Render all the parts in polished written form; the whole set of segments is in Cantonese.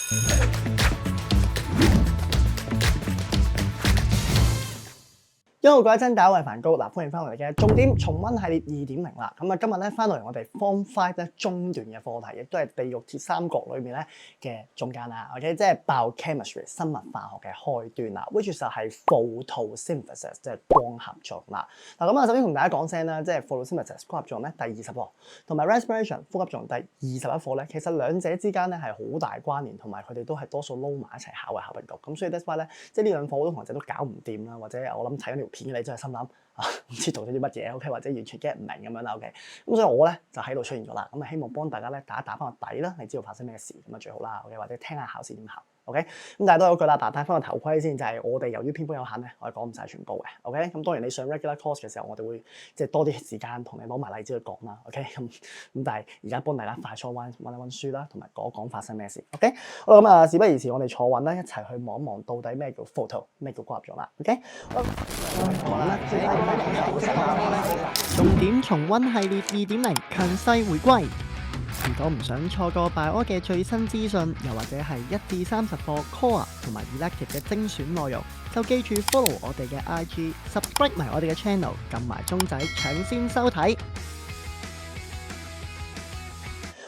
一路講一陣，大家好，我係梵高嗱，歡迎翻嚟嘅重點重溫系列2.0啦。咁啊，今日咧翻到嚟我哋 Form 5咧中段嘅課題，亦都係地獄鐵三角裏面咧嘅中間啦。OK， 即係 biochemistry 生物化學嘅開端啦 ，which 就係 photosynthesis 即係光合作用啦。嗱咁啊，首先同大家講聲啦，即係 photosynthesis 光合作用咧第20課，同埋 respiration 呼吸作用第21課咧，其實兩者之間咧係好大關聯，同埋佢哋都係多數撈埋一齊考嘅考評局。咁所以 that's why 咧，即係呢兩課好多同學仔都搞唔掂啦，或者我諗睇緊條片你真係心諗唔知讀咗啲乜嘢 ，OK， 或者完全 get 唔明咁樣啦 ，OK。咁所以我咧就喺度出現咗啦，咁啊希望幫大家咧打翻個底啦，你知道發生咩事咁啊最好啦 ，OK， 或者聽下考試點考 ，OK。咁但係都有句啦，戴翻個頭盔先，就係我哋由於篇幅有限咧，我係講唔晒全部嘅 ，OK。咁當然你上 regular course 嘅時候，我哋會即係多啲時間同你攞埋例子去講啦 ，OK。咁但係而家幫大家快速溫書啦，同埋講發生咩事 ，OK。好啦，咁啊事不宜遲，我哋坐穩啦，一齊去望一望到底咩叫 photo， 咩叫光合作用啦 ，OK。重點重溫系列2.0強勢回歸。如果唔想錯過 Bio 嘅最新資訊，又或者係1至30課 Core 同埋 Elective 嘅精選內容，就記住 follow 我哋嘅 IG，subscribe 埋我哋嘅 channel， 撳埋鐘仔搶先收睇。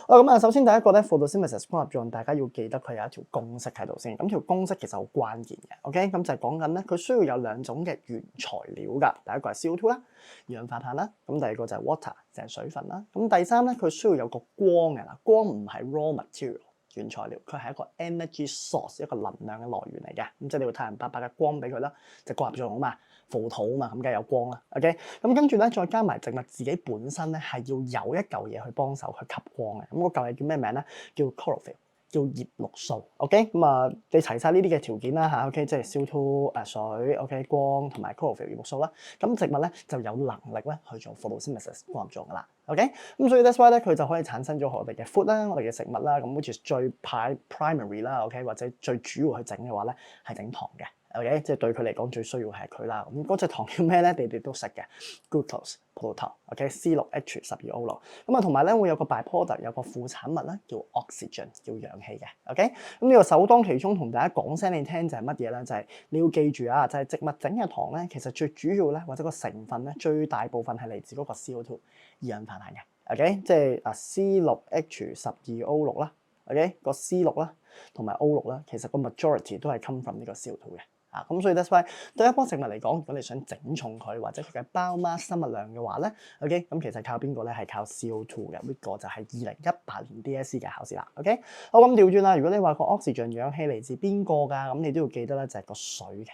咁啊，首先第一個咧 photosynthesis 光合作用，大家要記得佢有一條公式喺度先。咁條公式其實好關鍵嘅 ，OK？ 咁就係講緊咧，佢需要有兩種嘅原材料㗎。第一個係 CO2 啦，二氧化碳啦。咁第二個就係 water，就係水分啦。咁第三咧，佢需要有個光嘅嗱，光唔係 raw material 原材料，佢係一個 energy source， 一個能量嘅來源嚟嘅。咁即係你要太陽白白嘅光俾佢啦，就光合作用啊嘛。photosynthesis 啊嘛，咁梗係有光啦 ，OK， 咁跟住咧再加埋植物自己本身咧係要有一嚿嘢去幫手去吸光嘅，咁嗰嚿嘢叫咩名咧？叫 chlorophyll， 叫葉綠素 ，OK， 咁啊你齊晒呢啲嘅條件啦嚇 ，OK， 即係 CO2 水 ，OK， 光同埋 chlorophyll 葉綠素啦，咁植物咧就有能力咧去做 photosynthesis 光合作用噶啦 ，OK， 咁所以 that's why 咧佢就可以產生咗我哋嘅 food 啦，我哋嘅食物啦，咁 which is 最 primary 啦 ，OK， 或者最主要去整嘅話咧係整糖嘅。OK， 即係對佢嚟講最需要係佢啦。咁嗰隻糖叫咩咧？你哋都識嘅 glucose 葡萄糖。OK， C6H12O 六。咁啊，同埋咧會有個 byproduct， 有個副產物咧叫 oxygen， 叫氧氣嘅。OK， 咁呢個首當其衝同大家講聲你聽就係乜嘢咧？就係你要記住啊，就係植物整嘅糖咧，其實最主要咧或者個成分咧最大部分係嚟自嗰個 CO2 二氧化碳嘅。OK， 即係啊 C6H12O 六啦。OK， 個 C6啦同埋 O 六啦，其實個 majority 都係 come from 呢個 CO2 嘅。咁所以 that's why 對一樖植物嚟講，如果你想整重佢或者佢嘅 biomass 生物量嘅話咧 ，OK， 咁其實靠邊個咧？係靠 CO2 嘅，呢個就係2018年 DSE 嘅考試啦。OK， 好咁調轉啦，如果你話個 oxygen 氧氣嚟自邊個㗎？咁你都要記得咧，就係個水嘅，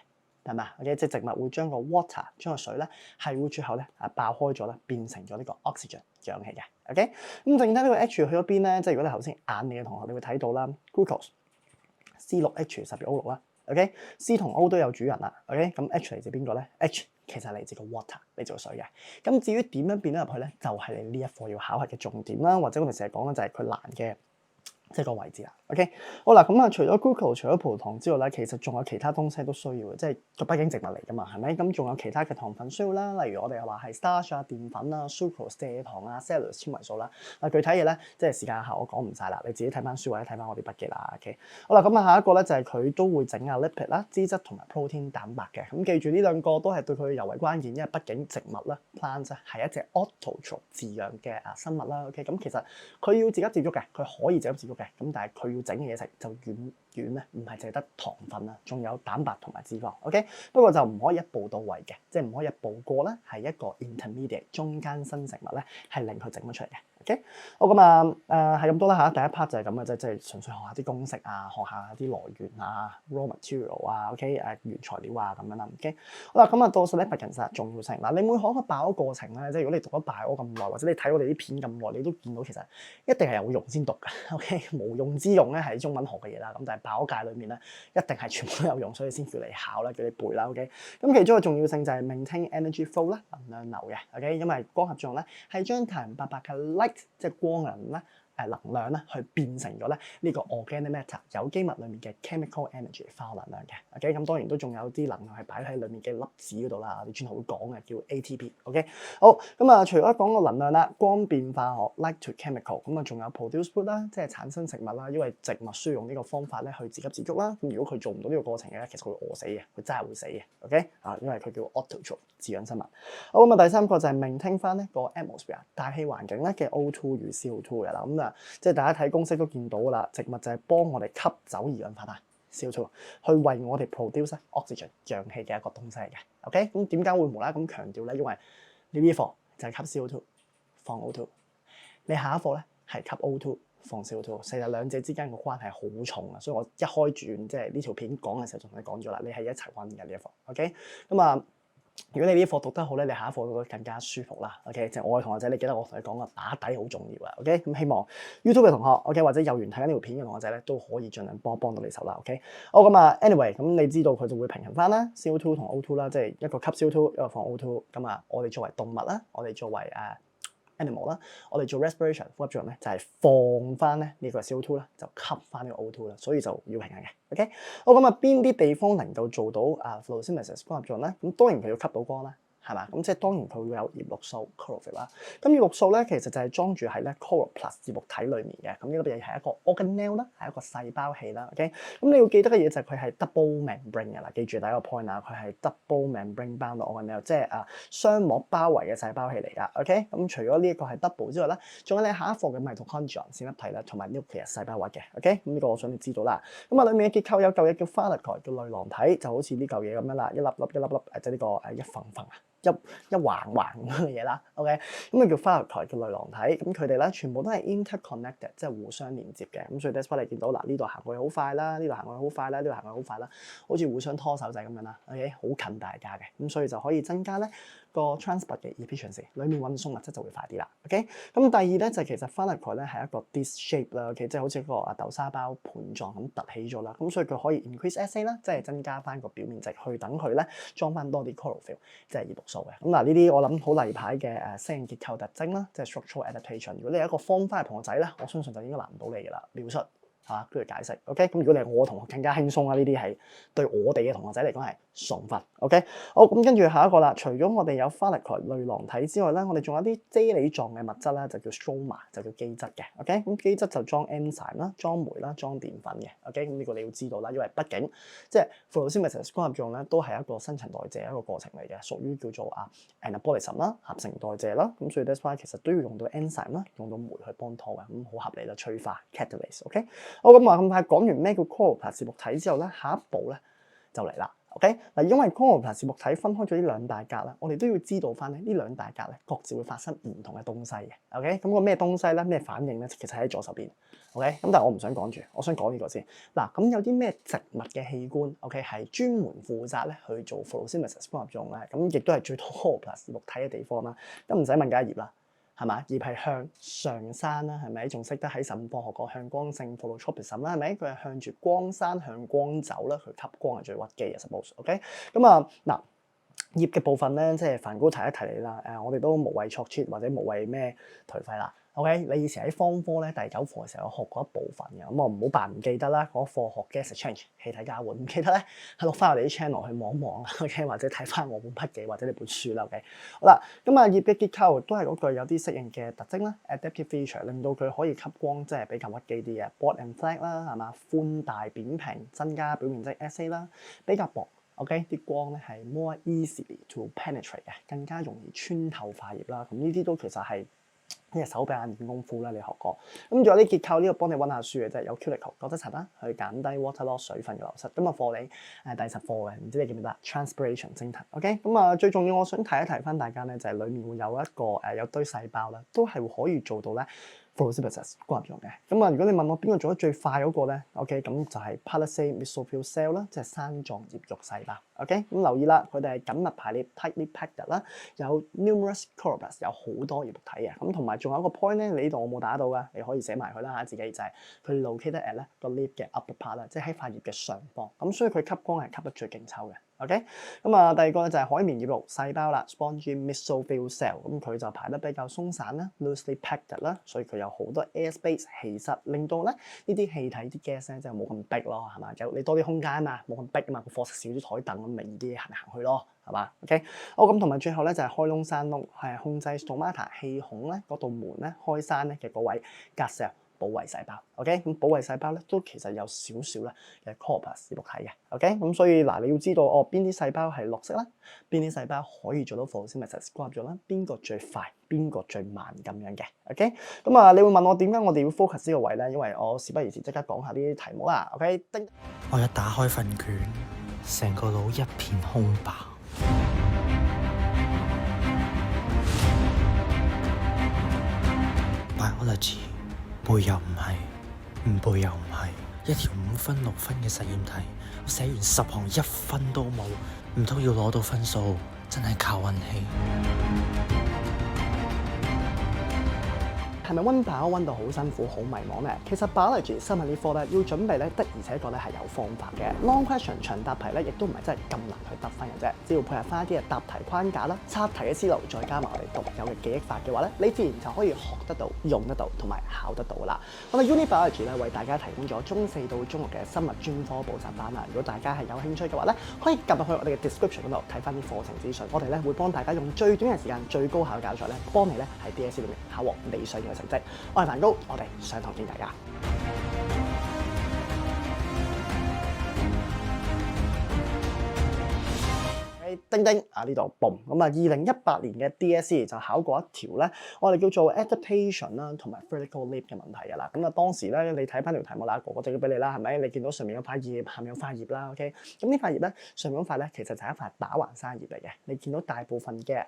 係咪啊 ？OK， 即係植物會將個 water 將個水咧係會最後咧爆開咗咧，變成咗呢個 oxygen 氧氣嘅。OK， 咁剩低呢個 H 去咗邊咧？即係如果你頭先眼你嘅同學，你會睇到啦 ，glucose C6H12O 六啦。OK，C 同 O 都有主人啦。OK， 咁 H 嚟自邊個咧 ？H 其實係嚟自個 water， 嚟自個水嘅。咁至於點樣變得入去咧，就係你呢一課要考核嘅重點啦，或者我哋成日講咧就係佢難嘅。即係個位置啦 ，OK， 好啦，咁啊，除咗 glucose 除咗葡萄糖之外咧，其實仲有其他東西都需要嘅，即係佢畢竟植物嚟噶嘛，係咪？咁仲有其他嘅糖分需要啦，例如我哋又話係 starch 啊、澱粉啊、sucrose 蔗糖啊、cellulose 纖維素啦。嗱，具體嘢咧，即係時間下我講唔晒啦，你自己睇翻書或者睇翻我啲筆記啦 ，OK。好啦，咁啊，下一個咧就係佢都會整啊 lipid 啦、脂質同埋 protein 蛋白嘅。咁記住呢兩個都係對佢尤為關鍵，因為畢竟植物咧 plants 係一隻 autotroph 自養嘅生物啦 ，OK。咁其實佢要自給自足嘅，佢可以自給自足嘅，咁但係佢要整嘅嘢食就遠咧，唔係淨係得糖分啦，仲有蛋白同埋脂肪 ，OK。不過就唔可以一步到位嘅，即係唔可以一步過咧，係一個 intermediate 中間生成物咧，係令佢整咗出嚟嘅。OK， 好咁啊，係咁多啦嚇。第一 part 就係咁嘅啫，即係純粹學下啲公式啊，學下啲來源啊 ，raw material 啊 ，OK， 原材料啊咁樣啦。OK， 好啦，咁啊到 selective 重要性嗱，你每學一個 bio 過程咧，即係如果你讀咗 bio 咁耐，或者你睇我哋啲片咁耐，你都見到其實一定係有用先讀嘅。OK， 無用之用咧係中文學嘅嘢啦，咁但係 bio 界裏面咧一定係全部都有用，所以先叫你考啦，叫你背啦。OK， 咁其中嘅重要性就係 maintain energy flow 啦，能量流嘅。OK， 因為光合作用咧係將太陽白白嘅 light 即係光能咧能量咧，去變成咗咧呢個 organic matter 有機物裡面嘅 chemical energy 化學能量嘅。OK， 咁當然都仲有啲能量係擺喺裡面嘅粒子嗰度啦，我哋專頭會講嘅叫 ATP。OK， 好咁啊，除咗講個能量啦，光變化學 like to chemical， 咁啊仲有 produce food 啦，即係產生食物啦，因為植物需要用呢個方法咧去自給自足啦。咁如果佢做唔到呢個過程嘅咧，其實佢會餓死嘅，佢真係會死嘅。OK 啊，因為佢叫 autotroph 自養生物。好咁啊，第三個就係 maintain 翻呢個 atmosphere 大氣環境咧嘅 O2 與 CO2 嘅啦。咁啊，即係大家睇公式都見到噶啦，植物就係幫我哋吸走二氧化碳 CO2，去為我哋 produce oxygen 氧氣嘅一個東西嚟嘅。OK， 咁點解會無啦啦咁強調咧？因為呢啲課就係吸 CO2 放 O2， 你下一課咧係吸 O2 放 CO2， 其實兩者之間個關係好重啊，所以我一開轉即係呢條片講嘅時候就同你講咗啦，你係一齊温嘅呢一課。OK， 咁啊。如果你呢啲課讀得好咧，你下一課讀得更加舒服啦。OK， 即係我嘅同學仔，你記得我同你講嘅打底好重要啊。OK， 咁希望 YouTube 嘅同學 OK 或者有緣睇緊呢條片嘅同學仔咧，都可以盡量幫到你手啦。OK， 好咁啊 ，anyway， 咁你知道佢就會平衡翻啦 ，CO2 同 O2 啦，即係一個吸 CO2， 一個放 O2。咁啊，我哋作為動物啦，我哋作為animal 啦，我哋做 respiration 呼吸作用咧，就係放翻咧呢個 CO2 啦，就吸翻呢個 O2 啦，所以就要平衡嘅。OK， 好咁啊，邊啲地方能夠做到photosynthesis 光合作用咧？咁當然佢要吸到光啦。係嘛？咁即係當然佢會有葉綠素 chlorophyll 啦。咁葉綠素咧其實就係裝住喺咧 chloroplast 葉綠體裡面嘅。咁呢粒嘢係一個 organelle 啦，係一個細胞器啦。OK， 咁你要記得嘅嘢就係佢係 double membrane 嘅啦。記住第一個 point 啊，佢係 double membrane bound organelle， 即係雙膜包圍嘅細胞器嚟㗎。OK， 咁除咗呢一個係 double 之外咧，仲有你下一課嘅 mitochondrion 線粒體啦，同埋 nucleus 細胞核嘅。OK， 咁呢個我想你知道啦。咁啊，裡面嘅結構有嚿嘢叫 phthalate 叫類囊體，就好似呢嚿嘢咁樣啦，一粒粒即係呢個一份份一橫咁嘅嘢啦。OK， 咁啊叫 phthalate 叫類囊體，咁佢哋咧全部都係 interconnected， 即係互相連接嘅。咁所以 that's why 你見到嗱呢度行過去好快啦，呢度行過去好快啦，呢度行過去好快啦，好似互相拖手仔咁樣啦。OK， 好近大家嘅，咁所以就可以增加咧個 transport 嘅 efficiency， 裡面運送物質就會快啲啦。OK， 咁第二咧就其實 phthalate 咧係一個 disc shape 啦，OK， 即係好似個豆沙包盤狀咁凸起咗啦。咁所以佢可以 increase assay 啦，即係增加翻個表面積，去等佢咧裝翻多啲 chlorophyll， 即係葉綠素嘅。咁嗱呢啲我諗好例牌嘅適應結構特徵啦，即係 structural adaptation。如果你係一個 form 5嘅同學仔咧，我相信就應該難唔到你㗎啦，描述。跟住解釋 ，OK。咁如果你係我同學更加輕鬆啦，呢啲係對我哋嘅同學仔嚟講係爽法 ，OK。好，咁跟住下一個啦，除咗我哋有 phthalate 類囊體之外咧，我哋仲有啲啫喱狀嘅物質啦，就叫 stroma， 就叫基質嘅 ，OK。咁基質就裝 enzyme 啦，裝酶啦，裝澱粉嘅 ，OK。咁呢個你要知道啦，因為畢竟即係 photosynthesis 光合作用咧，都係一個新陳代謝一個過程嚟嘅，屬於叫做anabolism 啦，合成代謝啦。咁所以 that's why 其實都要用到 enzyme 啦，用到酶去幫拖嘅，咁好合理啦，催化 catalase，OK。好咁啊，咁快講完咩叫 chloroplast 葉綠體之後咧，下一步咧就嚟啦。OK 嗱，因為 chloroplast 葉綠體分開咗呢兩大格啦，我哋都要知道翻咧呢兩大格咧各自會發生唔同嘅東西嘅。OK， 咁個咩東西咧？咩反應咧？其實喺左手邊。OK， 咁但係我唔想講住，我想講呢個先。嗱，咁有啲咩植物嘅器官 OK 係專門負責咧去做 photosynthesis 光合作用咧？咁亦都係最多 chloroplast 葉綠體嘅地方啦。咁唔使問梗係葉啦。係嘛？葉係向上山啦，係咪？仲識得喺神科學個向光性 phototropism 啦，係咪？佢係向住光山向光走啦，佢吸光係最屈機嘅 suppose。OK， 咁啊嗱，葉嘅部分咧，即係梵高提一提你啦。我哋都無謂錯 cheat 或者無謂咩頹廢啦。OK， 你以前喺方科咧第9課嘅時候有學過一部分嘅，咁我唔好扮唔記得啦。嗰課學 gas exchange 氣體交換，唔記得咧，係落翻我哋啲 channel 去望一望啦。OK， 或者睇翻我本筆記或者你本書啦。OK， 好啦，咁啊葉嘅結構都係嗰句有啲適應嘅特徵啦 ，adaptive feature 令到佢可以吸光，即係比較屈機啲嘅 broad and flat 啦，係嘛？寬大扁平，增加表面積 SA 啦，比較薄。OK， 啲光咧係 more easily to penetrate 嘅，更加容易穿透化葉啦。咁呢啲都其實係呢隻手臂眼見功夫啦，你學過。咁仲有啲結構呢個幫你溫下書嘅啫，有 cuticle 角質層啦，去減低 water loss 水分嘅流失。咁啊課你第10課嘅，唔知你記唔記得 transpiration 蒸騰。OK， 咁啊最重要我想提一提翻大家咧，就係裡面會有一個有堆細胞啦，都係可以做到咧 photosynthesis 光合作用嘅。咁啊如果你問我邊個做得最快嗰個咧 ，OK， 咁就係 palisade mesophyll cell 啦，即係山狀葉肉細胞。OK， 咁留意啦，佢哋係緊密排列 tightly packed 啦，有 numerous corpus 有好多葉綠體嘅。咁同埋仲有一個 point 咧，你呢度我冇打到㗎，你可以寫埋佢啦嚇，自己就係佢 located at 咧個 leaf 嘅 upper part 啦，即係喺塊葉嘅上方。咁所以佢吸光係吸得最勁抽嘅。OK， 咁啊第二個咧就係海綿葉綠細胞啦 ，spongy mesophyll cell， 咁佢就排得比較鬆散啦 ，loosely packed 啦，所以佢有好多 air space 氣室，令到咧呢啲氣體啲 gas 咧就冇咁逼咯，係嘛？有你多啲空間啊嘛，冇咁逼啊嘛，個課室少啲台凳咁咪易啲行嚟行去咯，係嘛 ？OK， 好咁同埋最後咧就係開窿閂窿，係控制 stomata 氣孔咧嗰道門咧開閂咧嘅嗰位隔石保衛細胞。OK， 咁保衛細胞咧都其實有少少咧嘅 corpus 葉綠體嘅。OK， 咁所以嗱你要知道邊啲細胞係綠色啦，邊啲細胞可以做到 photosynthesis 光合作啦，邊個最快，邊個最慢咁樣嘅。OK， 咁啊你會問我點解我哋要 focus 呢個位咧？因為我事不宜遲，即刻講下呢啲題目啦。OK， 我一打開份卷，成個腦一片空白。Biology 背又唔係，唔背又唔係，一條5分6分嘅實驗題，我寫完10行1分都冇，唔通要攞到分數，真係靠運氣。係咪温飽温到好辛苦、好迷茫咧？其實 biology 生物呢科咧要準備咧，的而且確咧係有方法嘅。Long question 長答題咧，亦都唔係真係咁難去得分嘅啫。只要配合翻一啲嘅答題框架啦、測題嘅思路，再加埋我哋獨有嘅記憶法嘅話咧，你自然就可以學得到、用得到同埋考得到啦。我哋 Uni Biology 咧為大家提供咗中4到中6嘅生物專科補習班啦。如果大家係有興趣嘅話咧，可以撳入去我哋嘅 description 嗰度睇翻啲課程資訊。我哋咧會幫大家用最短嘅時間、最高效嘅教材咧，幫你咧喺 DSE 裏面考獲理想嘅成績。我係梵高，我哋上堂見大家。叮叮啊！呢度 boom 咁啊！2018年嘅 DSE 就考過一條咧，我哋叫做 adaptation 啦，同埋 vertical leap 嘅問題㗎啦。咁啊，當時咧你睇翻條題目啦，個就俾你啦，係咪？你見到上面有塊葉，下面有塊葉啦。OK， 咁呢塊葉咧，上面嗰塊咧其實就係一塊打橫生葉嚟嘅。你見到大部分嘅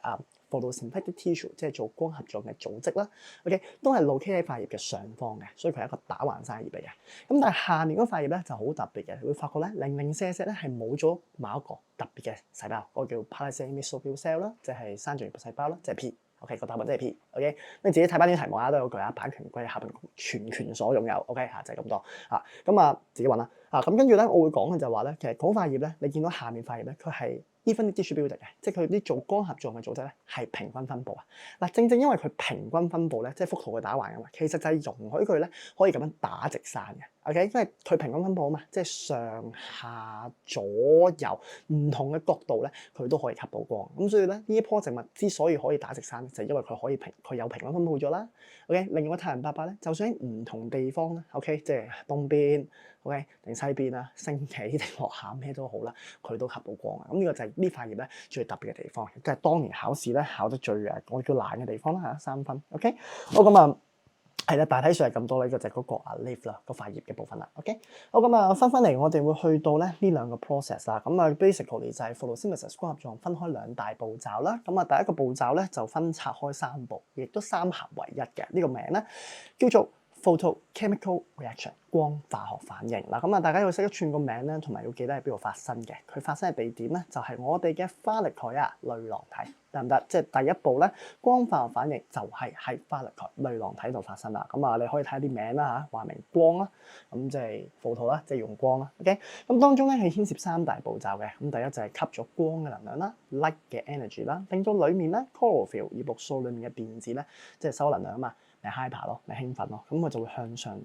photosynthetic tissue 即係做光合作用嘅組織啦。OK， 都係 locate 喺塊葉嘅上方嘅，所以佢係一個打橫生葉嚟嘅。咁但係下面嗰塊葉咧就好特別嘅，你會發覺咧零零舍舍咧係冇咗某一個特別嘅細胞，嗰個叫 palisade mesophyll cell 啦，即係生長葉細胞啦，即係 P。OK， 個答案即係 P。OK， 你自己睇翻啲題目啊，都有句啊，版權歸下邊全權所擁有。OK 嚇，就係咁多啊。咁啊，自己揾啦。啊，咁跟住咧，我會講嘅就係話咧，其實嗰塊葉咧，你見到下面塊葉咧，佢係 evenly distributed 嘅，即係佢啲做光合作用嘅組織咧係平均分佈啊。嗱，正正因為佢平均分佈咧，即係幅圖嘅打橫啊嘛，其實就係容許佢咧可以咁樣打直生嘅。OK， 因為佢平均分佈啊嘛，即係上下左右唔同嘅角度咧，佢都可以吸到光。咁所以咧，呢一棵植物之所以可以打直生，就係因為佢可以佢有平均分佈咗啦。OK， 另外個太陽伯伯咧，就算喺唔同地方咧 ，OK， 即係東邊 ，OK 定西邊啦，升起定落下咩都好啦，佢都吸到光啊。咁呢個就係呢塊葉咧最特別嘅地方，亦都係當年考試咧考得最我叫難嘅地方啦嚇，3分。OK， 好咁啊。係啦，大體上係咁多啦，呢個就係嗰個leaf 啦，個塊葉嘅部分啦。OK， 好咁啊，翻嚟我哋會去到咧呢兩個 process 啦。咁啊，basically 就係 photosynthesis 光合作用分開兩大步驟啦。咁啊，第一個步驟咧就分拆開3步，亦都3合為一嘅。呢個名咧叫做 photochemical reaction 光化學反應嗱。咁啊，大家要識得串個名咧，同埋要記得喺邊度發生嘅。佢發生嘅地點咧就係我哋嘅花力蓋啊濾囊體。得唔得？即係第一步咧，光化學反應就係喺花力蓋濾囊體度發生啦。咁啊，你可以睇下啲名啦嚇，話明光啦，咁即係 photo 啦，即係用光啦。OK， 咁當中咧係牽涉3大步驟嘅。咁第一就係吸咗光嘅能量啦 ，light 嘅 energy 啦，令到裡面咧 chlorophyll 葉綠素裡面嘅電子咧，即係收能量啊嘛，咪 hyper 咯，咪興奮咯，咁佢就會向上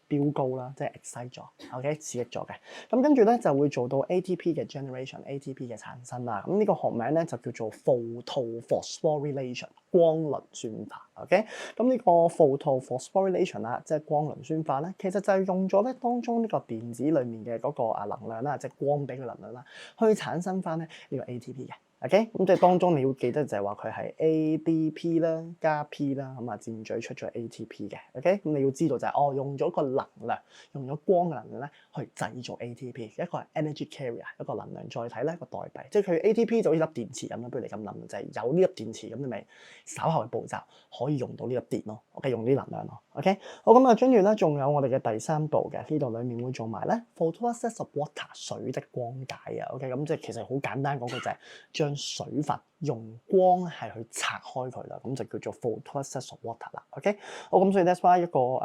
飆高啦，即係 excite 咗 ，OK 刺激咗嘅。咁跟住咧就會做到 ATP 嘅 generation，ATP 嘅產生啦。咁呢個學名咧就叫做 photophosphorylation 光磷酸化。OK， 咁呢個 photophosphorylation 啦，即係光磷酸化咧，其實就係用咗咧當中呢個電子裡面嘅嗰個能量啦，即係光俾佢能量啦，去產生翻咧呢個 ATP 嘅。OK，咁即係當中你要記得就係話佢係 ADP 啦加 P 啦，咁啊箭嘴出咗 ATP 嘅。OK，咁你要知道就係用咗個能量，用咗光嘅能量咧去製造 ATP，一個係 energy carrier， 一個能量載體咧，一個代幣，即係佢 ATP 就好似粒電池咁啦，不如你咁諗就係有呢粒電池咁，你咪稍後嘅步驟可以用到呢粒電咯。OK， 用呢啲能量咯。OK， 好咁啊，跟住咧仲有我哋嘅第三步嘅，呢度裡面會做埋咧 photolysis of water 水的光解啊。OK， 咁即係其實好簡單講句就係將水分用光係去拆開佢啦，咁就叫做 photolysis of water 啦。OK， 好咁，所以 that's why 一個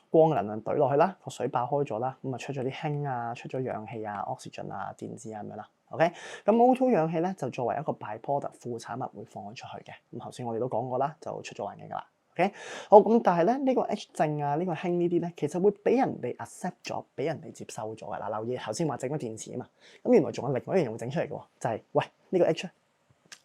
光嘅能量懟落去啦，個水爆開咗啦，咁啊出咗啲氫啊，出咗氧氣啊、oxygen 啊、電子啊咁樣啦。OK， 咁 O2 氧氣咧就作為一個 byproduct 副產物會放咗出去嘅。咁頭先我哋都講過啦，就出咗環境噶啦。OK， 好咁，但係咧呢個 H 正啊，呢個氫呢啲咧，其實會俾人哋 accept 咗，俾人哋接收咗嘅。嗱，留意頭先話整咗電池啊嘛，咁原來仲有另外一樣嘢會整出嚟嘅喎，就係喂呢個 H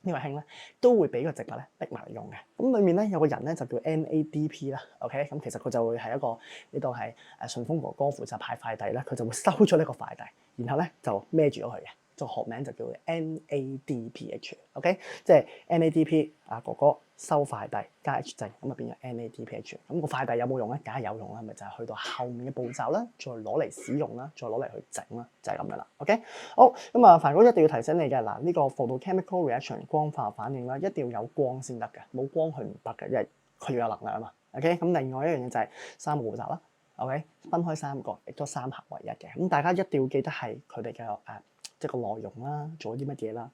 呢個氫咧都會俾個植物咧拎埋嚟用嘅。咁裡面咧有個人咧就叫 NADP 啦。OK， 咁其實佢就會係一個呢度係順豐哥哥負責派快遞咧，佢就會收咗呢個快遞，然後咧就孭住咗佢嘅。個學名就叫 NADPH，OK， 即係 NADP 哥哥收快遞加 H 正，咁啊變咗 NADPH。咁個快遞有冇用咧？梗係有用啦，咪就係去到後面嘅步驟啦，再攞嚟使用啦，再攞嚟去整啦，就係咁樣啦。OK， 好咁啊，凡哥一定要提醒你嘅嗱，呢個 photochemical reaction 光化反應啦，一定要有光先得嘅，冇光佢唔得嘅，因為佢要有能量啊嘛。OK， 咁另外一樣嘢就係三個步驟啦。OK， 分開三個，亦都三合為一嘅。咁大家一定要記得係佢哋嘅即係個內容啦，做咗啲乜嘢啦，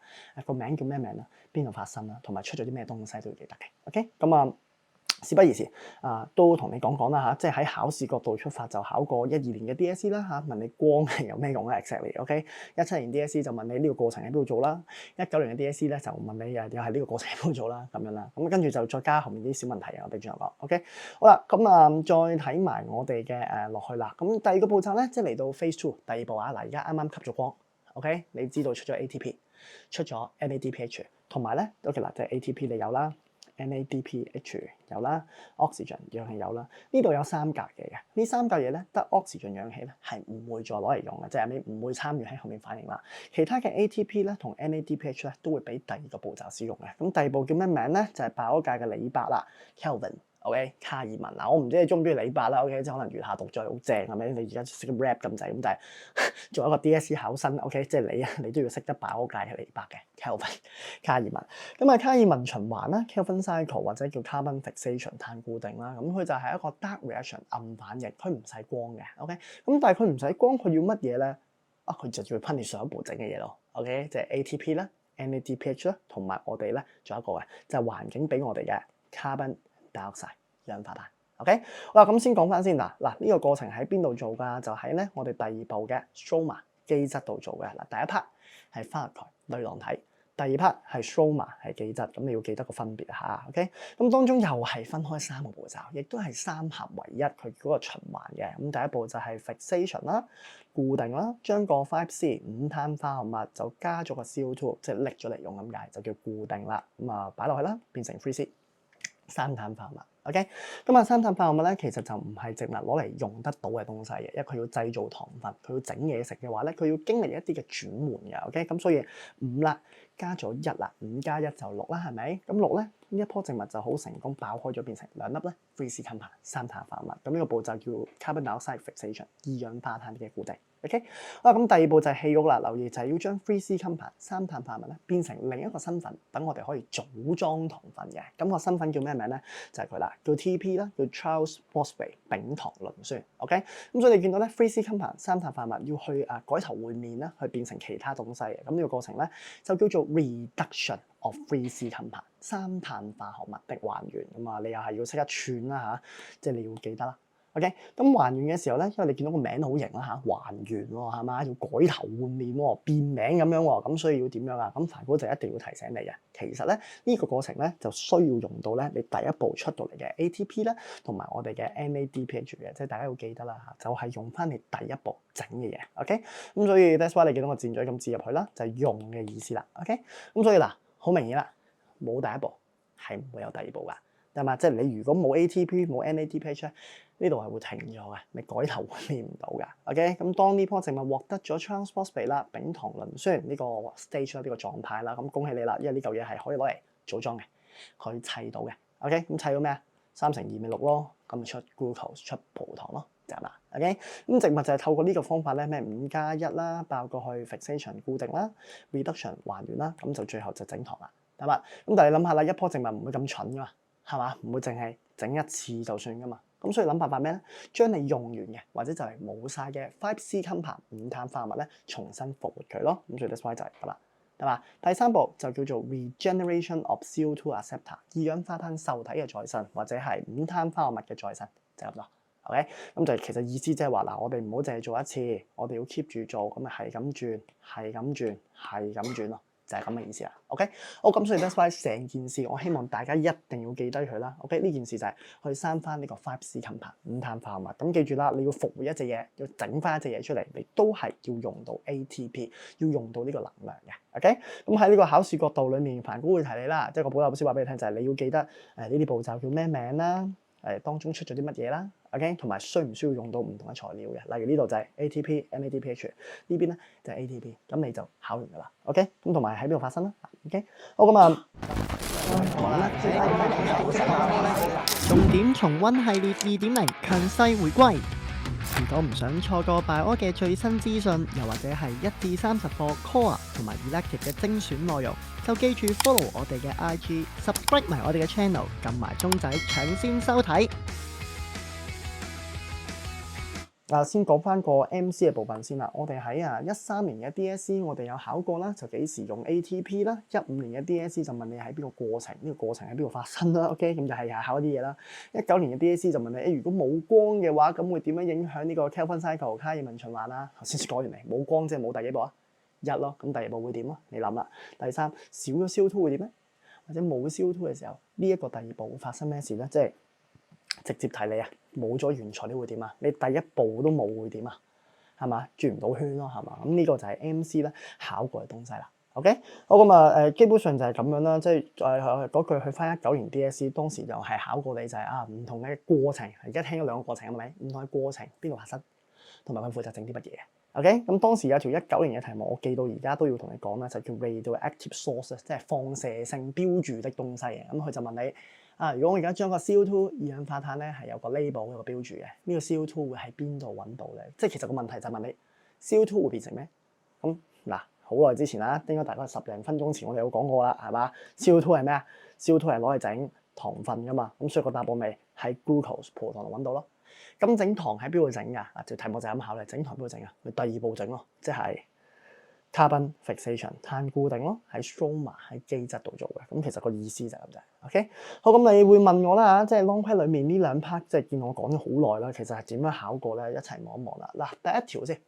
個名叫咩名啦，邊度發生啦，同埋出咗啲咩東西都要記得嘅。OK， 咁啊，事不宜遲都同你講啦嚇，即係喺考試角度出發就考過12年嘅 DSE 啦嚇，問你光係有咩用咧 exactly。OK， 17年 DSE 就問你呢個過程喺邊度做啦，19年嘅 DSE 咧就問你又係呢個過程喺邊度做啦咁樣啦，咁跟住就再加後面啲小問題啊，我哋轉頭講。OK， 好啦，咁再睇埋我哋嘅落去啦。咁第二個步驟咧，即係嚟到 Phase 2第二步啊。嗱，而家啱啱吸咗光。OK， 你知道出咗 ATP， 出咗 NADPH， 同埋咧 OK 嗱，即係 ATP 你有啦 ，NADPH 有啦 ，oxygen 氧氣有啦，呢度有三格嘢嘅，呢三格嘢咧得 oxygen 氧氣咧係唔會再攞嚟用嘅，即係你唔會參與喺後面反應啦。其他嘅 ATP 咧同 NADPH 咧都會俾第二個步驟使用嘅。咁第二步叫咩名咧？就係爆嗰屆嘅李白啦 ，Kelvin。OK， 卡爾文嗱，我唔知你中唔中意李白啦。OK， 即係可能餘下讀咗好正係咪？你而家識 rap 咁滯咁，但係做一個 DSE 考生 ，OK， 即係你都要識得爆嗰屆係李白嘅 Kelvin 卡爾文。咁啊，卡爾文循環啦 ，Kelvin cycle 或者叫 carbon fixation 碳固定啦。咁佢就係一個 dark reaction 暗反應，佢唔使光嘅。OK， 咁但係佢唔使光，佢要乜嘢咧？佢就要噴你上一步整嘅嘢咯。OK， 即係 ATP 啦、NADPH 啦，同埋我哋咧仲有一個嘅就係環境俾我哋嘅 carbon dioxide 二氧化碳。OK， 好啦，咁先講翻先嗱，呢個過程喺邊度做㗎？就喺咧我哋第二步嘅 stroma 基質度做嘅嗱。第一 part 係花崗岩類囊體，第二 part 係 stroma 係基質，咁你要記得個分別嚇。OK， 咁當中又係分開三個步驟，亦都係三合為一，佢嗰個循環嘅。咁第一步就係 fixation 啦，固定啦，將個 5C 5碳化合物就加咗個 CO2， 即係拎咗嚟用咁解，就叫固定啦。咁啊擺落去啦，變成 3C 三碳化合物。OK， 咁啊三碳化合物咧，其實就唔係植物攞嚟用得到嘅東西嘅，因為佢要製造糖分，佢要整嘢食嘅話咧，佢要經歷一啲嘅轉換嘅。OK， 咁所以5啦，加咗1啦，5加1就6啦，係咪？咁6咧，呢一棵植物就好成功爆開咗，變成2粒咧 3C compound 三碳化合物。咁呢個步驟叫 carbon dioxide fixation 二氧化碳嘅固定。OK， 咁第二步就係氣郁啦，留意就係要將 3C compound 三碳化合物咧變成另一個身份，等我哋可以組裝糖分嘅。咁個身份叫咩名咧？就係佢啦，叫 TP 啦，叫 Charles Phosphate 丙糖磷酸。OK， 咁所以你見到咧 3C compound 三碳化合物要去改頭換面啦，去變成其他東西嘅。咁呢個過程咧就叫做 reduction of 3C compound 三碳化合物的還原。咁啊，你又係要識一串啦嚇，即係你要記得啦。OK， 咁還原嘅時候咧，因為你見到個名好型啦嚇，還原喎係嘛，要改頭換面喎，變名咁樣喎，咁所以要點樣啊？咁凡哥就一定要提醒你嘅，其實咧呢個過程咧就需要用到咧你第一步出到嚟嘅 ATP 啦，同埋我哋嘅 NADPH 嘅，即係大家要記得啦嚇，就係用翻你第一步整嘅嘢。OK， 咁所以 that's why 你見到個箭嘴咁指入去啦，就係用嘅意思啦。OK， 咁所以嗱，好明顯啦，冇第一步係唔會有第二步噶。係嘛？即係你如果冇 ATP 冇 NADPH 咧，呢度係會停咗嘅，你改頭會變唔到㗎。OK，咁當呢棵植物獲得咗 trans-phosphate 啦、丙糖磷酸呢個 stage 呢個狀態啦，咁恭喜你啦，因為呢嚿嘢係可以攞嚟組裝嘅，可以砌到嘅。OK，咁砌到咩啊？3乘2咪6咯，咁咪出 glucose 出葡糖咯。就係啦 ，OK，咁植物就係透過呢個方法咧，咩5+1啦，爆過去 fixation 固定啦 ，reduction 還原啦，咁就最後就整糖啦，得嘛？咁但係你諗下啦，一棵植物唔會咁蠢噶嘛，係嘛？唔會淨係整一次就算噶嘛，咁所以諗辦法咩咧？將你用完嘅或者就係冇晒嘅 5C compound 5碳化合物咧，重新復活佢咯，咁所以 that's why 就係得啦，得嘛？第3步就叫做 regeneration of CO2 acceptor 二氧化碳受體嘅再生，或者係5碳化合物嘅再生，就係咁咯。OK，咁就其實意思即係話嗱，我哋唔好淨係做一次，我哋要 keep 住做，咁咪係咁轉，係咁轉，係咁轉咯，就係咁嘅意思啦。OK，好，咁所以 that's why 成件事，我希望大家一定要記低佢啦。OK，呢件事就係去刪翻呢個 5C compound 5碳化合物。咁記住啦，你要復活一隻嘢，要整翻一隻嘢出嚟，你都係要用到 ATP，要用到呢個能量嘅。OK，咁喺呢個考試角度裡面，凡哥會提你啦，即係個補習老師話俾你聽就係你要記得呢啲步驟叫咩名啦。當中出咗啲乜嘢啦 ，OK， 同埋需唔需要用到唔同嘅材料嘅，例如呢度就係 ATP、NADPH， 呢邊咧就係 ATP， 咁你就考完噶啦 ，OK， 咁同埋喺邊度發生啦 ，OK， 好咁啊，重點重溫系列2.0強勢回歸。如果唔想錯過 Bio 嘅最新資訊，又或者係1至30課 Core 同埋 Elective 嘅精選內容，就記住 follow 我哋嘅 IG，subscribe 埋我哋嘅 channel， 撳埋鐘仔搶先收睇。先講翻個 MC 嘅部分先啦。我哋喺13年嘅 DSE 我哋有考過啦，就幾時用 ATP 啦。15年嘅 DSE 就問你喺邊個過程，呢個過程喺邊度發生啦。OK， 咁就係考啲嘢啦。19年嘅 DSE 就問你，如果冇光嘅話，咁會點樣影響呢個 Calvin cycle 卡爾文循環啊？頭先講完未？冇光即係冇第幾步啊？1咯，咁第二步會點啊？你諗啦。第3少咗 CO2 會點咧？或者冇 CO2 嘅時候，呢一個第二步會發生咩事咧？即係直接提你啊！冇咗原材料會點啊？你第一步都冇會點啊？係嘛？轉唔到圈咯，係嘛？咁呢個就係 MC 咧考過嘅東西啦。OK， 好咁啊基本上就係咁樣啦。即係嗰句去翻19年 DSE 當時就係考過你就係唔同嘅過程。而家聽咗2個過程係咪？唔同嘅過程邊度發生，同埋佢負責整啲乜嘢？OK， 咁當時有條19年嘅題目，我記到而家都要同你講啦，就叫 radioactive source， 即係放射性標註的東西嘅。咁佢就問你。如果我而家將個 CO2 二氧化碳咧係有個 label 有個標註嘅，呢個 CO2 會喺邊度揾到咧？即係其實個問題就係問你 CO2 會變成咩？咁嗱，好耐之前啦，應該大概10零分鐘前我哋有講過啦，係嘛 ？CO2 係咩啊 ？CO2 係攞嚟整糖分噶嘛，咁所以個答案咪喺 glucose 葡萄糖度揾到咯。咁整糖喺邊度整㗎？條題目就係咁考慮，整糖邊度整啊？咪第二步整咯，即係 carbon fixation 碳固定咯，喺 stroma 喺基質度做嘅。咁其實個意思就係咁啫。OK， 好，咁你會問我啦，即係 long quest 裡面呢2 part， 即係見我講咗好耐啦，其實係點樣考過咧？一齊望一望啦。嗱，第一條先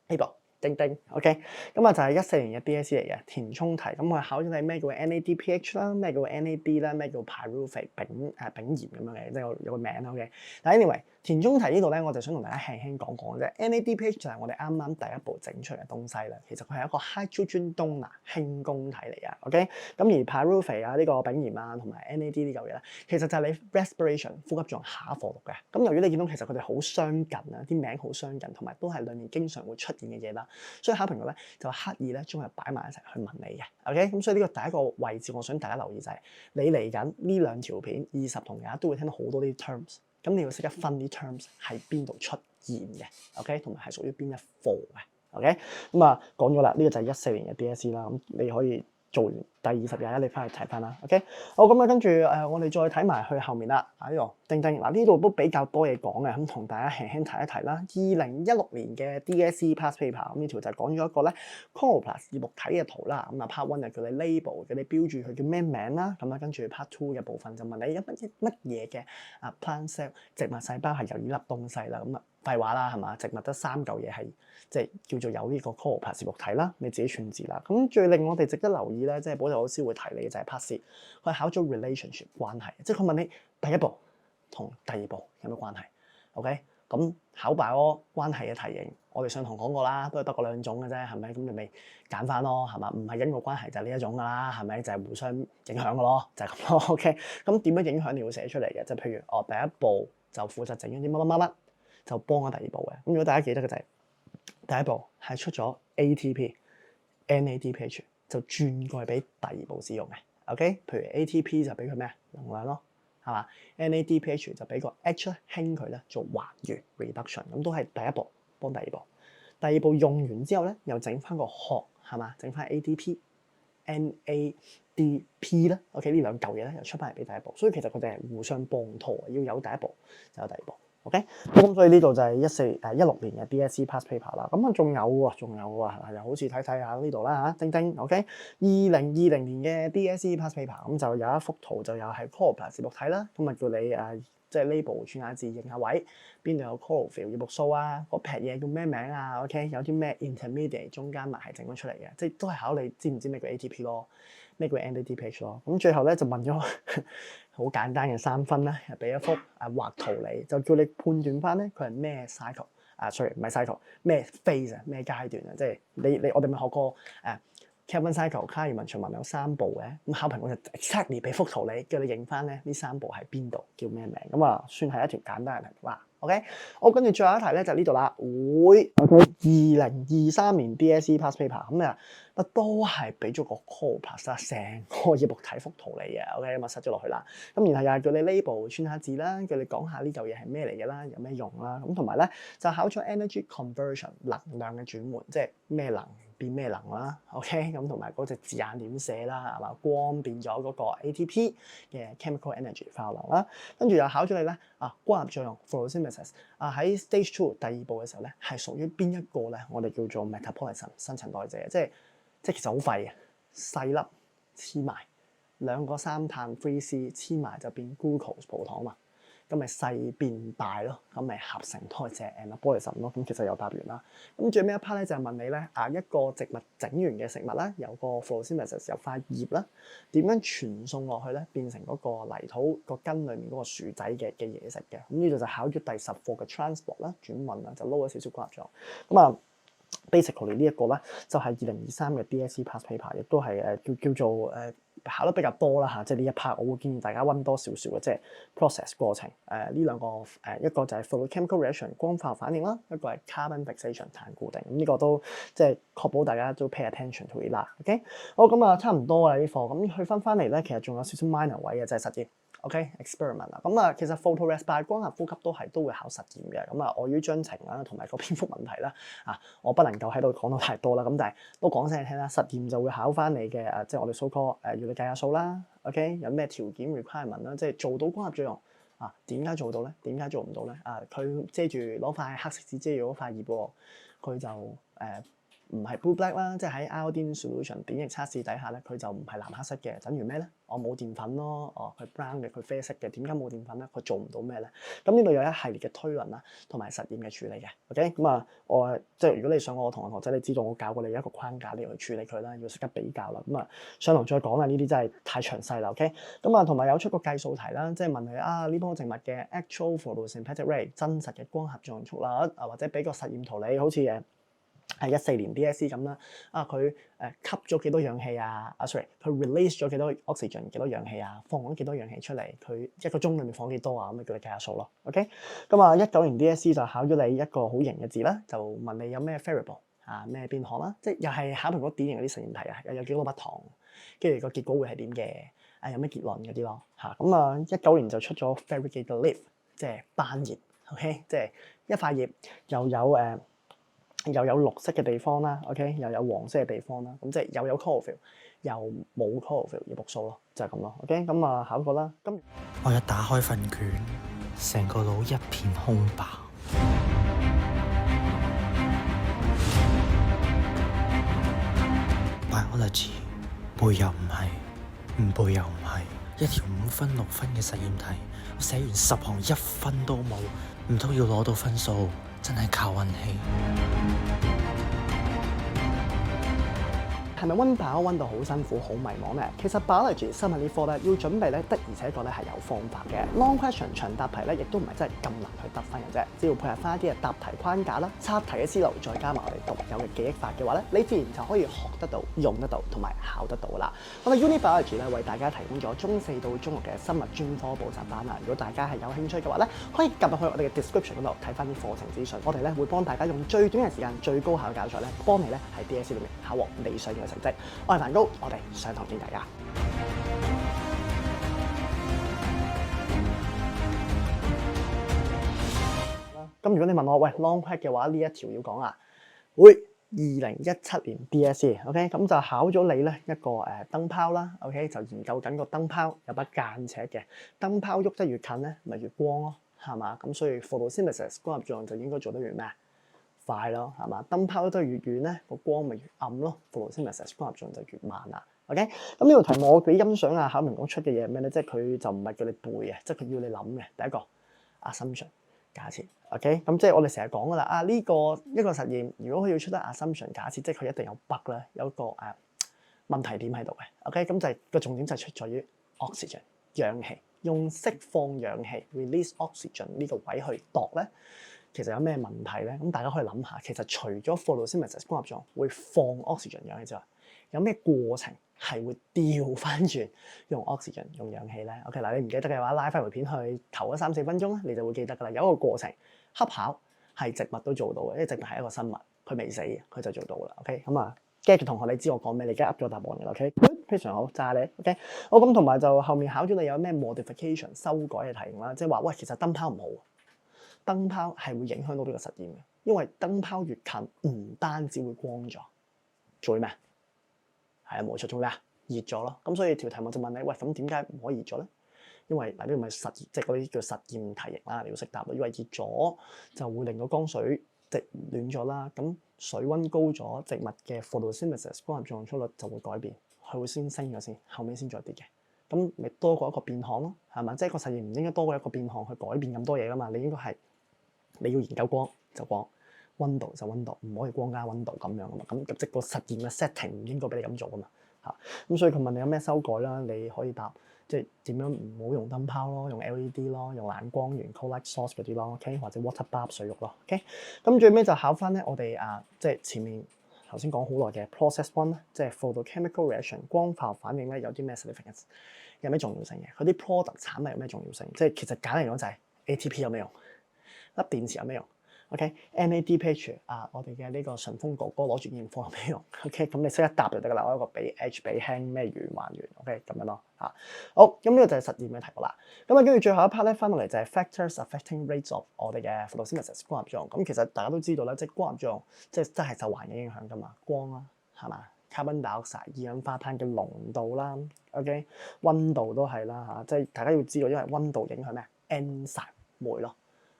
呢度。叮叮 ，OK， 咁就係14年嘅 DSE 嚟嘅填充題，咁佢考咗你咩叫 NADPH 啦，咩叫 NAD 啦，咩叫 pyruvate 丙鹽咁樣嘅，即係有個名啦 ，OK。但 anyway， 填充題呢度咧，我就想同大家輕輕講講啫。NADPH 就係我哋啱啱第一步整出嚟嘅東西啦，其實佢係一個 hydrogen donor 氫供體嚟噶 ，OK。咁而 pyruvate 呢個丙鹽啊，同埋 NAD 呢嚿嘢咧，其實就係你 respiration 呼吸仲下一課讀嘅。咁由於你見到其實佢哋好相近啊，啲名好相近，同埋都係裡面經常會出現嘅嘢啦。所以考評局咧就刻意咧將佢擺埋一齊去問你嘅 ，OK， 咁所以呢個第一個位置，我想大家留意就係你嚟緊呢2條片20同廿都會聽到好多啲 terms， 咁你要識得分啲 terms 喺邊度出現嘅 ，OK， 同埋係屬於邊一課嘅 ，OK， 咁講咗啦，呢個就係14年嘅 DSE 啦，咁你可以做完第20廿你翻去睇翻啦 ，OK， 好咁跟住我哋再睇埋去後面啦，呢度叮叮嗱呢度都比較多嘢講嘅，咁同大家輕輕提一提啦。2016年嘅 DSE past paper， 咁呢條就講咗一個咧 chloroplast 葉綠體嘅圖啦，咁part 1就叫你 label， 叫你標註佢叫咩名啦，咁跟住 part 2嘅部分就問你有乜嘢嘅plant cell 植物細胞係由呢粒東西啦，咁廢話啦係嘛，植物得3嚿嘢係即係叫做有呢個 chloroplast 葉綠體啦，你自己串字啦。咁最令我哋值得留意咧，即係補習老師會提你嘅就係 part C， 佢考咗 relationship 關係，即係佢問你第一步同第二步有咩關係 ？OK，咁考 bio 關係嘅題型，我哋上堂講過啦，都係得嗰兩種嘅啫，係咪？咁你咪揀翻咯，係嘛？唔係因果關係就係呢一種㗎啦，係咪？就係互相影響嘅咯，就係咁咯。OK，咁點樣影響你要寫出嚟嘅？就譬如第一步就負責整咗啲乜乜乜乜，就幫咗第二步嘅。咁如果大家記得嘅就係第一步係出咗 ATP、NADPH 就轉過去俾第二步使用嘅。OK，譬如 ATP 就俾佢咩能量咯，係嘛？NADPH 就俾個 H 咧氫佢咧做還原 reduction， 咁都係第一步幫第二步。第二步用完之後咧，又整翻個殼係嘛？整翻 ADP、NADP 咧，OK 呢兩嚿嘢咧又出翻嚟俾第一步。所以其實佢哋係互相幫拖，要有第一步就有第二步。OK，咁所以呢度就係16年嘅 DSE past paper 啦。咁啊仲有喎，又好似睇下呢度啦嚇，叮叮 OK。2020年嘅 DSE past paper 咁就有一幅圖就有係 choroplast 節目睇啦，咁啊叫你即係 label 串下字認下位，邊度有 chlorophyll 葉綠素啊，嗰撇嘢叫咩名啊 ？OK， 有啲咩 intermediate 中間埋係整咗出嚟嘅，即係都係考你知唔知咩叫 ATP 咯，咩叫 NADPH 咯。咁最後咧就問咗好簡單嘅3分啦，俾一幅畫圖你，就叫你判斷翻咧佢係咩 cycle，sorry 唔係 cycle， 咩 phase 啊，咩階段啊，即係我哋咪學過Kevin cycle 卡爾文循環有3步嘅，咁考評我就 exactly 俾幅圖你，叫你認翻咧呢3步喺邊度，叫咩名，咁啊算係一條簡單嘅題啦。OK， 好，跟住最後一題咧就呢度啦，會 2023年 DSE past paper 咁啊都係俾咗個 choroplast 成個葉綠體幅圖嚟嘅。OK， 咁啊塞咗落去啦，咁然後又係叫你 label 串下字啦，叫你講下呢嚿嘢係咩嚟嘅啦，有咩用啦，咁同埋咧就考咗 energy conversion 能量嘅轉換，即係咩能變咩能啦。OK， 咁同埋嗰隻字眼點寫啦，係嘛？光變咗嗰個 ATP 嘅 chemical energy 化學能啦，跟住又考咗你咧光合作用 photosynthesis 喺 stage 2第2步嘅時候咧係屬於邊一個咧？我哋叫做 metabolism 新陳代謝，即係其實好廢嘅細粒黐埋兩個三碳 3C 黐埋就變 glucose 葡糖嘛，咁咪細變大咯，咁咪合成代謝 anabolism 咯。咁其實又答完啦。咁最尾一 part 咧就係問你咧一個植物整完嘅食物啦，有個 photosynthesis 有塊葉啦，點樣傳送落去咧變成嗰個泥土個根裏面嗰個薯仔嘅嘢食嘅。咁呢度就考咗第10課嘅 transport 啦，轉運啦，就撈咗少少關入咗。咁basically 呢一個咧就係2023嘅 DSE past paper， 亦都係叫做考得比較多啦嚇，即係呢一 part 我會建議大家溫多少少嘅，即係 process 過程呢兩個一個就係 photochemical reaction 光化學反應啦，一個係 carbon fixation 碳固定，咁呢個都即係確保大家都 pay attention to it 啦。OK， 好，咁差唔多啦呢課，咁去翻嚟咧，其實仲有少少 minor 位嘅，就係實驗。OK，experiment 啦，咁其實 photorespire 光合呼吸都會考實驗嘅，咁礙於章程啦，同埋個篇幅問題啦，我不能夠喺度講到太多啦，咁但係都講聲你聽啦，實驗就會考翻你嘅即係我哋 so call 要你計下數啦。OK， 有咩條件 requirement 啦，即係做到光合作用點解做到咧？點解做唔到咧？佢遮住攞塊黑色紙遮住嗰塊葉喎，佢就唔係 blue black 啦，即係喺 iodine solution 碘液測試底下咧，佢就唔係藍黑色嘅，等於咩咧？我冇澱粉咯，佢 brown 嘅，佢啡色嘅，點解冇澱粉咧？佢做唔到咩咧？咁呢度有一系列嘅推論啦，同埋實驗嘅處理嘅。OK， 咁我即係如果你上我堂學仔，你知道我教過你一個框架，你要去處理佢啦，要識得比較啦。咁上堂再講啦，呢啲真係太詳細啦。OK， 咁同埋有出個計數題啦，即係問你呢棵植物嘅 actual photosynthetic rate 真實嘅光合作用速率或者俾個實驗圖你，好似係14年 DSE 咁啦，佢吸咗幾多氧氣sorry， 佢 release 咗幾多 oxygen 幾多氧氣放咗幾多氧氣出嚟，佢1個鐘裡面放幾多咁咪叫你計下數咯。OK， 咁19年 DSE 就考咗你一個好型嘅字啦，就問你有咩 variable 咩變項啦，即係又係考評嗰典型嗰啲實驗題又有幾多不同，跟住個結果會係點嘅，有咩結論嗰啲咯嚇。咁19年就出咗 variegated leaf， 即係斑葉。OK， 即係一塊葉又有綠色嘅地方啦 ，OK， 又有黃色嘅地方啦，咁即係又有 chlorophyll， 又冇 chlorophyll 葉綠素咯，就係咁咯。OK， 咁考過啦。咁我一打開份卷，成個腦一片空白。Biology 背又唔係，唔背又唔係，一條5分6分嘅實驗題，我寫完10行1分都冇，唔通要攞到分數？真係靠運氣。係咪溫飽溫到好辛苦、好迷茫咧？其實 biology 生物呢科咧要準備咧的而且確咧係有方法嘅。Long question 長答題咧亦都唔係真係咁難去得分嘅啫，只要配合翻一啲嘅答題框架啦、測題嘅思路，再加埋我哋獨有嘅記憶法嘅話咧，你自然就可以學得到、用得到同埋考得到啦。我哋 Uni Biology 咧為大家提供咗中4到中6嘅生物專科補習班啦。如果大家係有興趣嘅話咧，可以撳入去我哋嘅 description 嗰度睇翻啲課程資訊。我哋咧會幫大家用最短嘅時間、最高效嘅教材咧，幫你咧喺 DSE 裏面考獲理想嘅成績。我係梵高，我哋上堂見大家。咁如果你問我喂 long quest 嘅話，呢一條要講啊，會2017年 DSE，OK，咁就考咗你咧一個燈泡啦 ，OK， 就研究緊個燈泡有把間尺嘅，燈泡喐得越近咧，咪越光咯，係嘛？咁所以 photosynthesis 光合作用就應該做得越咩？快咯，係嘛？燈泡都越遠咧，個光咪越暗咯。photosynthesis 光合作用就越慢啦。OK，咁呢個題目我幾欣賞啊，考評局出嘅嘢係咩咧？即係佢就唔係叫你背嘅，即係佢要你諗嘅。第一個 assumption 假設 ，OK，咁即係我哋成日講噶啦。啊呢個一個實驗，如果佢要出得 assumption 假設，即係佢一定有 bug 咧，有個問題點喺度嘅。OK，咁就係個重點就係出在於 oxygen 氧氣，用釋放氧氣 release oxygen 呢個位去度咧。其實有咩問題咧？咁大家可以諗下，其實除咗 photosynthesis 光合作用會放 oxygen 氧氣之外，有咩過程係會調翻轉用 oxygen 用氧氣咧 ？OK 嗱，你唔記得嘅話，拉翻回片去頭嗰3-4分鐘咧，你就會記得㗎啦。有一個過程，恰巧係植物都做到嘅，因為植物係一個生物，佢未死，佢就做到啦。OK， 咁啊 get 嘅同學你知我講咩？你而家噏咗答案嘅啦。OK， 非常好，炸你。OK， 好咁同埋就後面考咗你有咩 modification 修改嘅題目啦，即係話喂，其實燈泡唔好。燈泡係會影響到呢個實驗嘅，因為燈泡越近，唔單止會光咗，做咩？係啊，冇錯，做咩啊？熱咗咯。咁所以條題目就問你，喂，咁點解唔可以熱咗咧？因為嗱，呢個咪實驗，即係嗰啲叫實驗題型啦，你要識答咯。因為熱咗就會令到缸水即暖咗啦，咁水溫高咗，植物嘅 photosynthesis 光合作用速率就會改變，佢會先升咗先，後尾先再跌嘅。咁咪多過一個變項咯，係嘛？即係個實驗唔應該多過一個變項去改變咁多嘢噶嘛？你應該係你要研究光就光，溫度就溫度，唔可以光加溫度咁樣噶嘛。咁即係個實驗嘅 setting 唔應該俾你咁做噶嘛嚇。咁所以佢問你有咩修改啦，你可以答即係點樣唔好用燈泡咯，用 LED 咯，用冷光源 cold light source 嗰啲咯 ，OK， 或者 water bath 水浴咯 ，OK。咁最尾就考翻咧，我哋即係前面頭先講好耐嘅 process one 咧，即係 photochemical reaction 光化學反應咧，有啲咩 significance， 有咩重要性嘅？佢啲 product 產物有咩重要性？即係其實簡單嚟講就係 ATP 有咩用，粒電池有咩用 ？OK，NADPH 我哋嘅呢個順豐哥哥攞住件貨有咩用 ？OK， 咁你識得答就得㗎啦。我一個比 H 比氫咩鉛還原 ，OK 咁樣咯嚇。好，咁呢個就係實驗嘅題目啦。咁跟住最後一 part 咧，翻到嚟就係 factors affecting rates of 我哋嘅 photosynthesis 光合作用。咁其實大家都知道啦，即係光合作用即係真係受環境影響㗎嘛，光啦係嘛 ，carbon dioxide 二氧化碳嘅濃度啦 ，OK， 溫度都係啦嚇，即係大家要知道，因為溫度影響咩 enzyme 酶咯。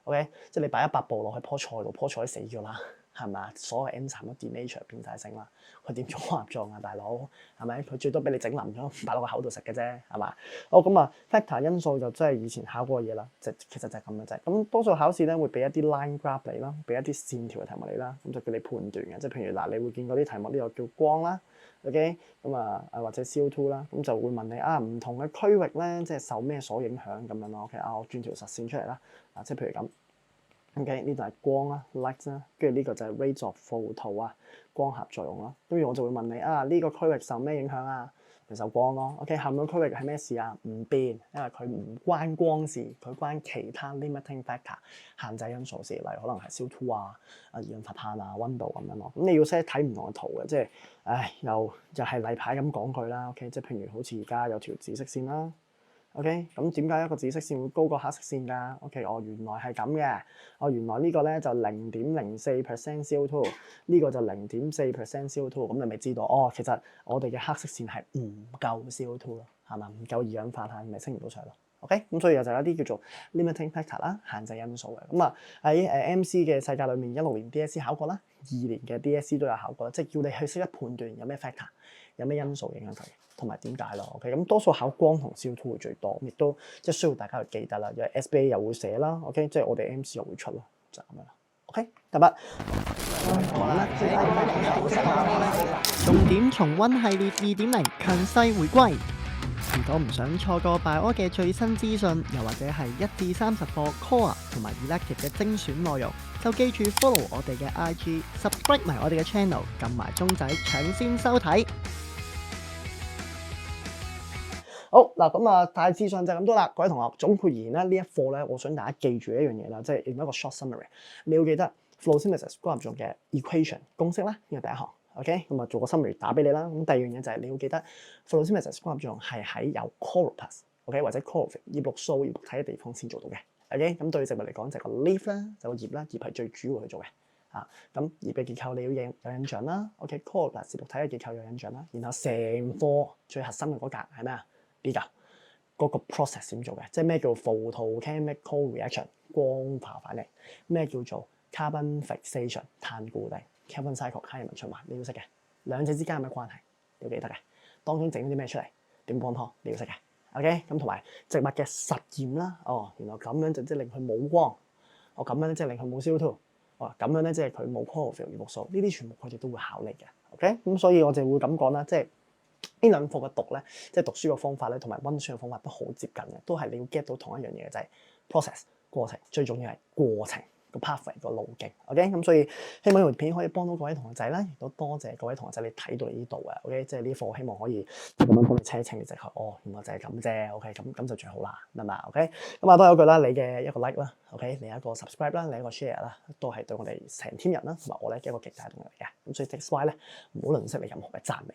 OK， 即係你擺100步落去棵菜度，棵菜死咗啦，係咪啊？所有 enzyme 都 denature 變晒性啦，佢點做光合作用啊，大佬係咪？佢最多俾你整腍咗，擺落個口度食嘅啫，係嘛？好咁啊 factor 因素就真係以前考過嘅嘢啦，其實就係咁嘅啫。咁多數考試咧會俾一啲 line graph 你啦，俾一啲線條嘅題目你啦，咁就叫你判斷嘅。即係譬如嗱，你會見過啲題目呢個叫光啦 ，OK， 咁或者 CO2 啦，咁就會問你唔同嘅區域咧，即係受咩所影響咁樣咯。OK，我轉條實線出嚟啦。即係譬如咁 ，OK， 呢度係光啦 ，light 啦，跟住呢個就係 rates of photo 光合作用啦。跟住我就會問你呢個區域受咩影響啊？咪受光咯。OK， 下面個區域係咩事啊？唔變，因為佢唔關光事，佢關其他 limiting factor 限制因素事，例如可能係 CO2 二氧化碳溫度咁樣咯。咁你要識睇唔同嘅圖嘅，即係又係例牌咁講句啦。OK， 即係譬如好似而家有條紫色線啦。OK， 咁點解一個紫色線會高過黑色線㗎 ？OK， 原來係咁嘅。原來呢個咧就 0.04% CO2， 呢個就 0.4% CO2。咁你咪知道其實我哋嘅黑色線係唔夠 CO2 咯，係嘛？唔夠二氧化碳，咪升唔到上咯。OK， 咁所以就係一啲叫做 limiting factor 啦，限制因素嘅。咁喺MC 嘅世界裏面，16年 DSE 考過啦，2年嘅 DSE 都有考過啦，即係叫你去識得判斷有咩 factor， 有咩因素影響佢。同埋點解咯 ？OK， 咁多數考光同 CO2 會最多，亦都即係需要大家去記得啦。因為 SBA 又會寫啦 ，OK， 即係我哋 MC 又會出咯，就係咁樣啦。OK，得唔得？重點重溫系列2.0強勢回歸。如果唔想錯過 Bio 嘅最新資訊，又或者係1至30課 Core 同埋 Elective 嘅精選內容，就記住 follow 我哋嘅 IG，subscribe 埋我哋嘅 channel， 撳埋鐘仔搶先收睇。好嗱，咁啊，大致上就係咁多啦。各位同學，總括而言咧，呢一課咧，我想大家記住一樣嘢啦，即係用一個 short summary。你要記得 flow synthesis 關入咗嘅 equation 公式啦，呢個第一行。OK， 咁啊做個 summary 打俾你啦。咁第二樣嘢就係你要記得 flow synthesis 關入咗係喺有 chloroplasm 或者 chlorophyll 葉綠素葉綠體嘅地方先做到嘅。OK， 咁對植物嚟講就係個 leaf 啦，就個葉啦，葉係最主要去做嘅。咁葉嘅結構你要有印象啦。OK， chloroplasm 葉綠體嘅結構有印象啦。然後成課最核心嘅嗰格係咩啊？呢個嗰個 process 點做嘅？即係咩叫 photochemical reaction 光化反應？咩叫做 carbon fixation 碳固定 carbon cycle 卡爾文循環？你要識嘅。兩者之間有咩關係？你要記得嘅。當中整啲咩出嚟？點光湯？你要識嘅。OK， 咁同埋植物嘅實驗啦。原來咁樣就即係令佢冇光。咁樣咧即係令佢冇 CO2。咁樣咧即係佢冇 chlorophyll 葉綠素。呢啲全部佢哋都會考慮嘅。OK， 咁所以我就會咁講啦，即係。呢兩課嘅讀咧，即係讀書嘅方法咧，同埋溫書嘅方法都好接近嘅，都係你要 get 到同一樣嘢嘅，就係 process 過程，最重要係過程個 pathway 個路徑。OK， 咁所以希望呢條片可以幫到各位同學仔啦，亦都多謝各位同學仔你睇到嚟呢度啊。OK， 即係呢課希望可以咁樣幫你清一清你隻口。原來就係咁啫。OK，咁就最好啦，係嘛 ？OK， 咁啊都有一句啦，你嘅一個 like 啦 ，OK， 你一個 subscribe 啦，你一個 share 啦，都係對我哋成 team 人啦，同埋我咧嘅一個極大動力嚟嘅。咁所以 that's why 咧，唔好吝嗇你任何嘅讚美。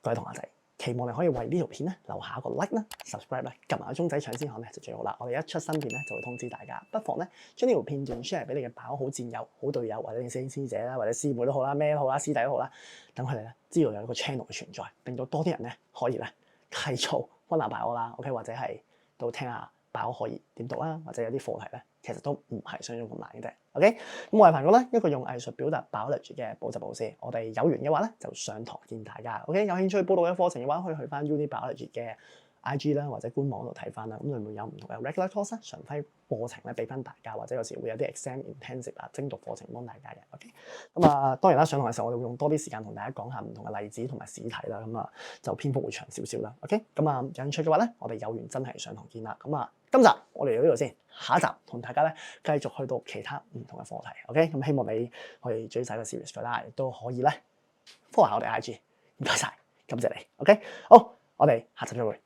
各位同學仔，期望你可以為呢條片咧留下一個 like 啦、subscribe 啦，撳埋個鐘仔搶先看咧就最好啦。我哋一出新片咧就會通知大家，不妨咧將呢條片段 share 俾你嘅好戰友、好隊友或者你師姐啦，或者師妹都好啦、咩都好啦、師弟都好啦，等佢哋咧知道有一個 channel 嘅存在，令到多啲人咧可以咧繼續溫下Bio啦 ，OK， 或者係到聽下Bio可以點讀啦，或者有啲課題咧其實都唔係想像中咁難嘅啫。OK， 咁我係彭哥啦，一個用藝術表達 biology 嘅補習老師。我哋有緣嘅話咧，就上堂見大家。OK， 有興趣報讀嘅課程嘅話，可以去翻 Uni Biology 嘅 IG 啦，或者官網度睇翻啦。咁裏面有唔同嘅 regular course 常規課程咧，俾翻大家，或者有時會有啲 exam intensive 精讀課程幫大家嘅。OK， 咁當然啦，上堂嘅時候我哋會用多啲時間同大家講下唔同嘅例子同埋試題啦。咁就篇幅會長少少啦。OK， 咁有興趣嘅話咧，我哋有緣真係上堂見啦。咁今集我哋到呢度先，下一集同大家咧繼續去到其他唔同嘅課題。OK， 咁希望你可以追晒個 series 佢啦，亦都可以咧 follow 下我哋 IG。唔該晒，感謝你。OK， 好，我哋下集再會。